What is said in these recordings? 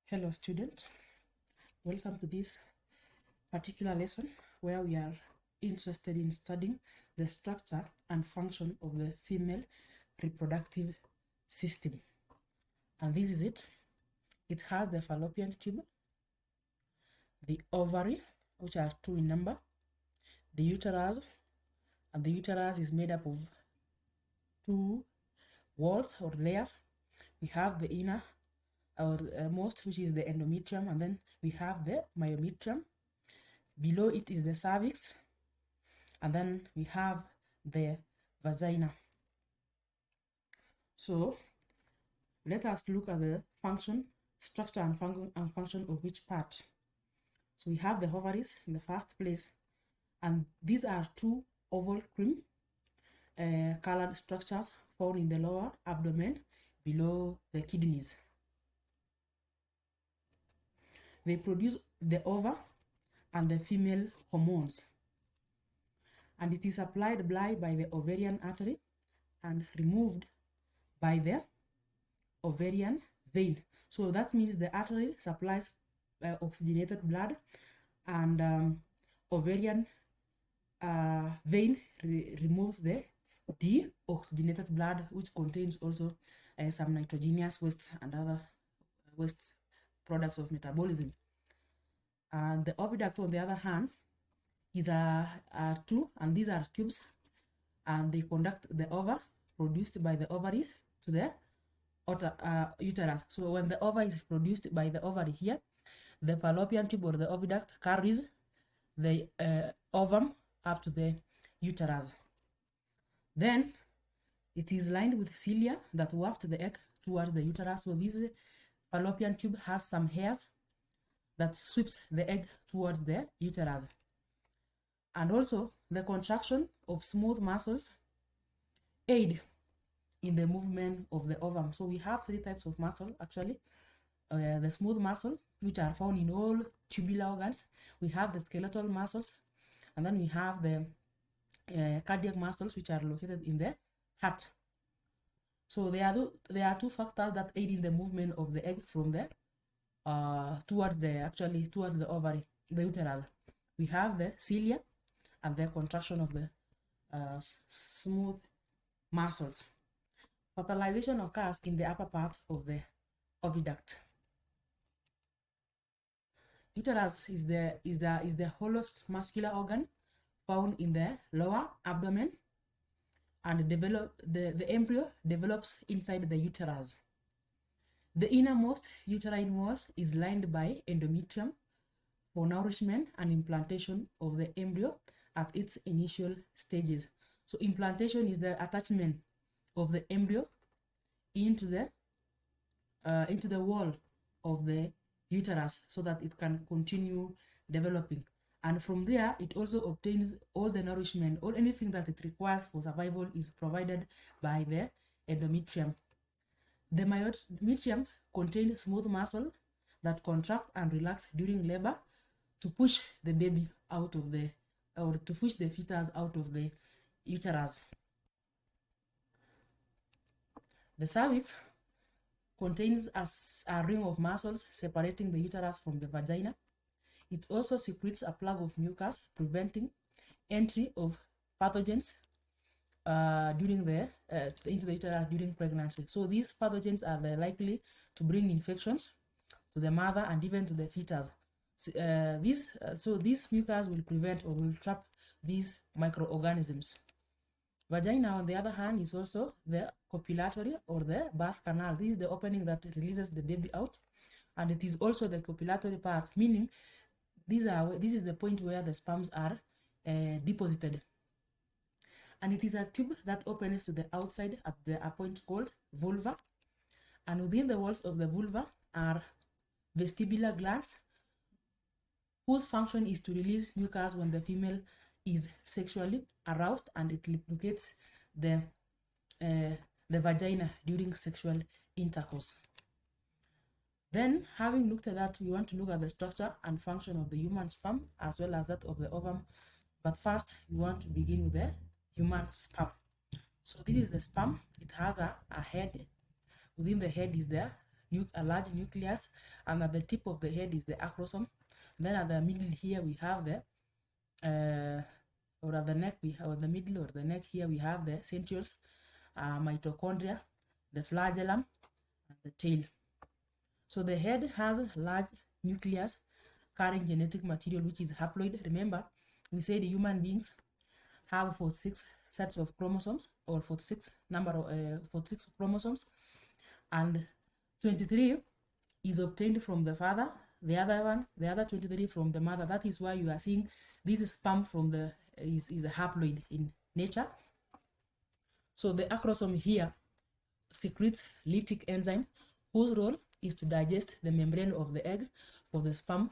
Hello students, welcome to this particular lesson where we are interested in studying the structure and function of the female reproductive system. And this is it. It has the fallopian tube, the ovary, which are two in number, the uterus, and the uterus is made up of two walls or layers. We have the inner or most, which is the endometrium, and then we have the myometrium. Below it is the cervix, and then we have the vagina. So let us look at the function, structure and function of each part. So we have the ovaries in the first place, and these are two oval cream colored structures found in the lower abdomen below the kidneys. They produce the ova and the female hormones, and it is supplied by the ovarian artery and removed by the ovarian vein. So that means the artery supplies oxygenated blood, and ovarian vein removes the deoxygenated blood, which contains also some nitrogenous wastes and other waste products of metabolism. And the oviduct, on the other hand, is two, and these are tubes, and they conduct the ova produced by the ovaries to the uterus. So when the ova is produced by the ovary here, the fallopian tube or the oviduct carries the ovum up to the uterus. Then it is lined with cilia that waft the egg towards the uterus. So this fallopian tube has some hairs that sweeps the egg towards the uterus. And also the contraction of smooth muscles aid in the movement of the ovum. So we have three types of muscle actually. The smooth muscle, which are found in all tubular organs. We have the skeletal muscles, and then we have the cardiac muscles, which are located in the heart. So there are two factors that aid in the movement of the egg from the towards the ovary, the uterus. We have the cilia and the contraction of the smooth muscles. Fertilization occurs in the upper part of the oviduct. Uterus is the hollowest muscular organ found in the lower abdomen, and the embryo develops inside the uterus. The innermost uterine wall is lined by endometrium for nourishment and implantation of the embryo at its initial stages. So implantation is the attachment of the embryo into the wall of the uterus so that it can continue developing. And from there, it also obtains all the nourishment, or anything that it requires for survival is provided by the endometrium. The myometrium contains smooth muscle that contract and relax during labor to push the baby out of the, or to push the fetus out of the uterus. The cervix contains a ring of muscles separating the uterus from the vagina. It also secretes a plug of mucus, preventing entry of pathogens into the uterus during pregnancy. So these pathogens are likely to bring infections to the mother and even to the fetus. So this mucus will prevent or will trap these microorganisms. Vagina, on the other hand, is also the copulatory or the birth canal. This is the opening that releases the baby out, and it is also the copulatory part, meaning this is the point where the sperms are deposited. And it is a tube that opens to the outside at a point called vulva. And within the walls of the vulva are vestibular glands, whose function is to release mucus when the female is sexually aroused, and it lubricates the vagina during sexual intercourse. Then, having looked at that, we want to look at the structure and function of the human sperm as well as that of the ovum. But first, we want to begin with the human sperm. So this is the sperm. It has a head. Within the head is the a large nucleus, and at the tip of the head is the acrosome. Then at the middle here we have the or at the neck we have, or the middle or the neck here we have the centrioles, mitochondria, the flagellum, and the tail. So the head has a large nucleus carrying genetic material which is haploid. Remember, we said human beings have 46 sets of chromosomes, or 46 chromosomes, and 23 is obtained from the father, the other 23 from the mother. That is why you are seeing this sperm from the is a haploid in nature. So the acrosome here secretes lytic enzyme whose role is to digest the membrane of the egg for the sperm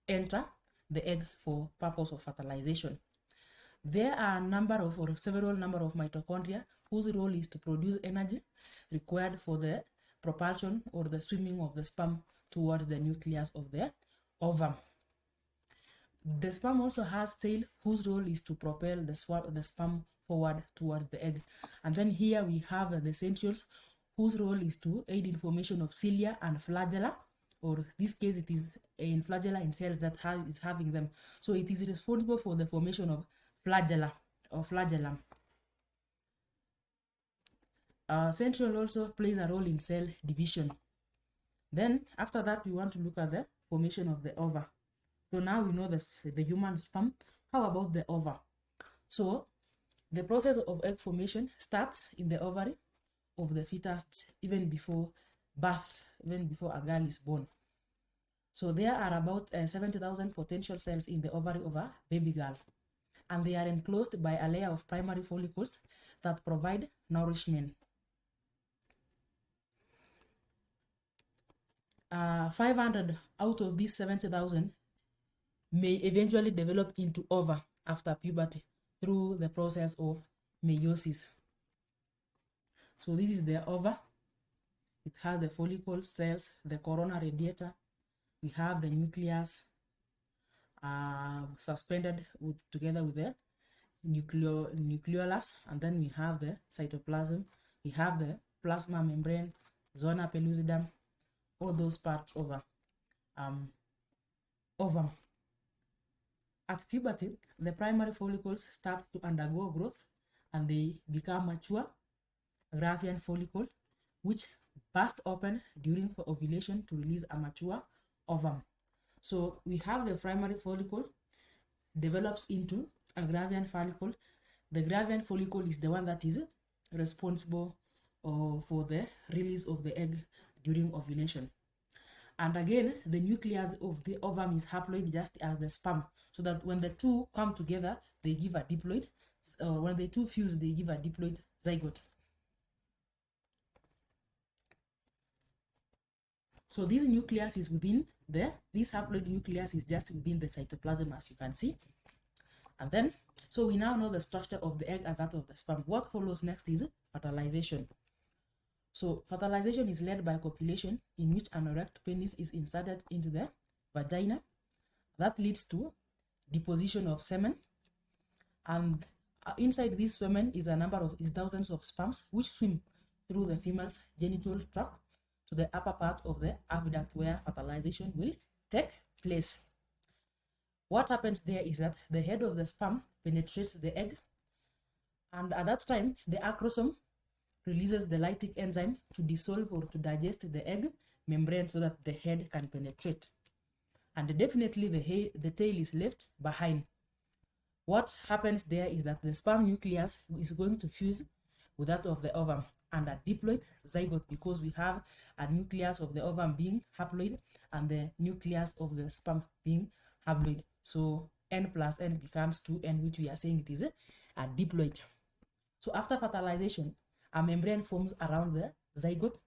to enter the egg for purpose of fertilization. There are several number of mitochondria whose role is to produce energy required for the propulsion or the swimming of the sperm towards the nucleus of the ovum. The sperm also has tail whose role is to propel the sperm forward towards the egg. And then here we have the centrioles whose role is to aid in formation of cilia and flagella, or this case it is in flagella in cells that is having them. So it is responsible for the formation of flagella or flagellum. Centriole also plays a role in cell division. Then after that we want to look at the formation of the ova. So now we know the human sperm. How about the ova? So the process of egg formation starts in the ovary of the fetus even before birth, even before a girl is born. So there are about 70,000 potential cells in the ovary of a baby girl, and they are enclosed by a layer of primary follicles that provide nourishment. 500 out of these 70,000 may eventually develop into ova after puberty through the process of meiosis. So this is the ova. It has the follicle cells, the corona radiator. We have the nucleus suspended together with the nucleolus, and then we have the cytoplasm. We have the plasma membrane, zona pellucidum, all those parts of ovum. At puberty, the primary follicles start to undergo growth and they become mature Graafian follicle, which burst open during ovulation to release a mature ovum. So we have the primary follicle develops into a Graafian follicle. The Graafian follicle is the one that is responsible for the release of the egg during ovulation. And again, the nucleus of the ovum is haploid just as the sperm, so that when the two come together, they give a diploid. When the two fuse, they give a diploid zygote. So this nucleus is within this haploid nucleus is just within the cytoplasm, as you can see. And then, so we now know the structure of the egg and that of the sperm. What follows next is fertilization. So fertilization is led by copulation, in which an erect penis is inserted into the vagina. That leads to deposition of semen, and inside this semen is thousands of sperms which swim through the female's genital tract to the upper part of the aqueduct where fertilization will take place. What happens there is that the head of the sperm penetrates the egg, and at that time the acrosome releases the lytic enzyme to dissolve or to digest the egg membrane so that the head can penetrate. And definitely the tail is left behind. What happens there is that the sperm nucleus is going to fuse with that of the ovum and a diploid zygote, because we have a nucleus of the ovum being haploid and the nucleus of the sperm being haploid. So n plus n becomes 2n, which we are saying it is a diploid. So after fertilization, a membrane forms around the zygote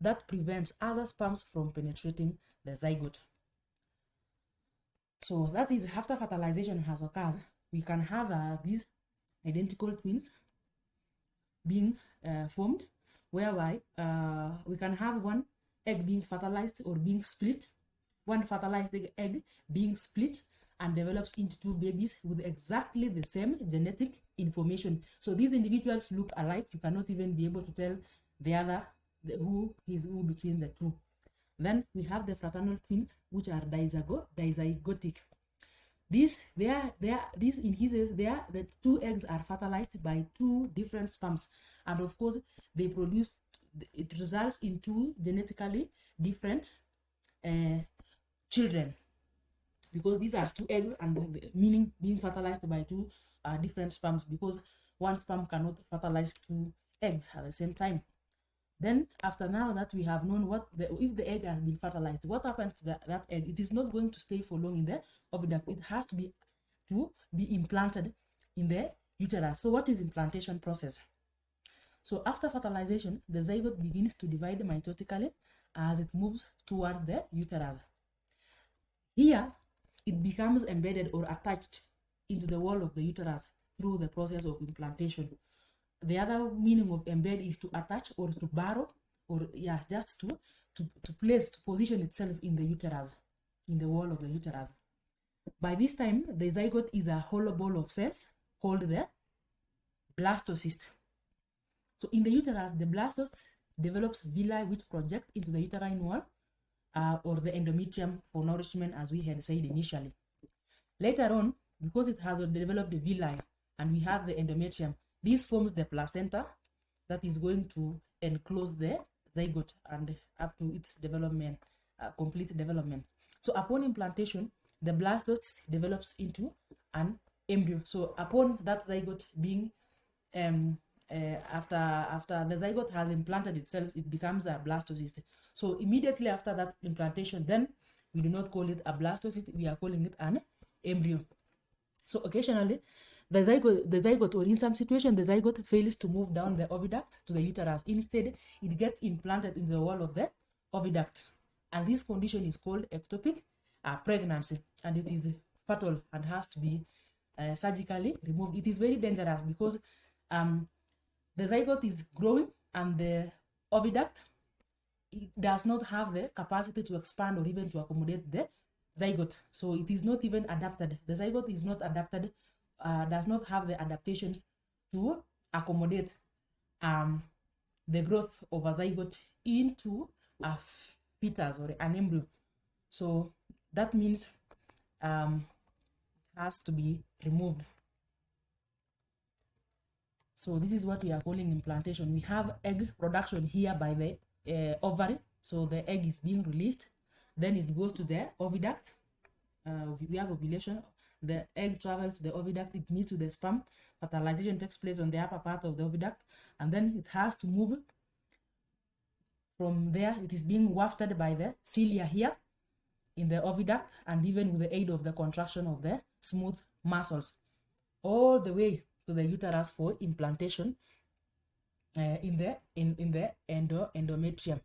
that prevents other sperms from penetrating the zygote. So that is, after fertilization has occurred, we can have these identical twins being formed, whereby we can have one egg being fertilized or being split, one fertilized egg being split and develops into two babies with exactly the same genetic information. So these individuals look alike. You cannot even be able to tell the other who is who between the two. Then we have the fraternal twins, which are dizygotic. These in cases, the two eggs are fertilized by two different sperms, and of course they produce, it results in two genetically different children, because these are two eggs, and meaning being fertilized by two different sperms, because one sperm cannot fertilize two eggs at the same time. Then after now that we have known if the egg has been fertilized, what happens to that egg? It is not going to stay for long in the oviduct. It has to be implanted in the uterus. So what is implantation process? So after fertilization, the zygote begins to divide mitotically as it moves towards the uterus. Here, it becomes embedded or attached into the wall of the uterus through the process of implantation. The other meaning of embed is to attach or to burrow, or just to position itself in the uterus, in the wall of the uterus. By this time, the zygote is a hollow ball of cells called the blastocyst. So in the uterus, the blastocyst develops villi which project into the uterine wall, or the endometrium for nourishment, as we had said initially. Later on, because it has developed the villi and we have the endometrium, this forms the placenta that is going to enclose the zygote and up to its development, complete development. So upon implantation, the blastocyst develops into an embryo. So upon that zygote being after the zygote has implanted itself, it becomes a blastocyst. So immediately after that implantation, then we do not call it a blastocyst, we are calling it an embryo. So occasionally the zygote, or in some situation, the zygote fails to move down the oviduct to the uterus. Instead, it gets implanted in the wall of the oviduct, and this condition is called ectopic pregnancy, and it is fatal and has to be surgically removed. It is very dangerous because the zygote is growing and the oviduct, it does not have the capacity to expand or even to accommodate the zygote. So it is not even adapted. The zygote is not adapted, does not have the adaptations to accommodate the growth of a zygote into a fetus or an embryo. So that means it has to be removed. So this is what we are calling implantation. We have egg production here by the ovary. So the egg is being released, then it goes to the oviduct. We have ovulation. The egg travels to the oviduct, it meets with the sperm. Fertilization takes place on the upper part of the oviduct, and then it has to move from there. It is being wafted by the cilia here in the oviduct, and even with the aid of the contraction of the smooth muscles, all the way to the uterus for implantation in the endometrium.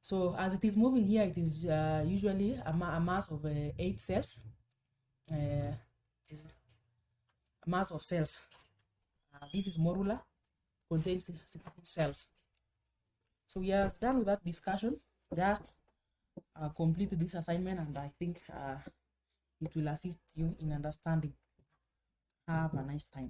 So as it is moving here, it is usually a mass of 8 cells. It is a mass of cells. This is morula, contains 16 cells. So we are done with that discussion. Just complete this assignment, and I think it will assist you in understanding. Have a nice time.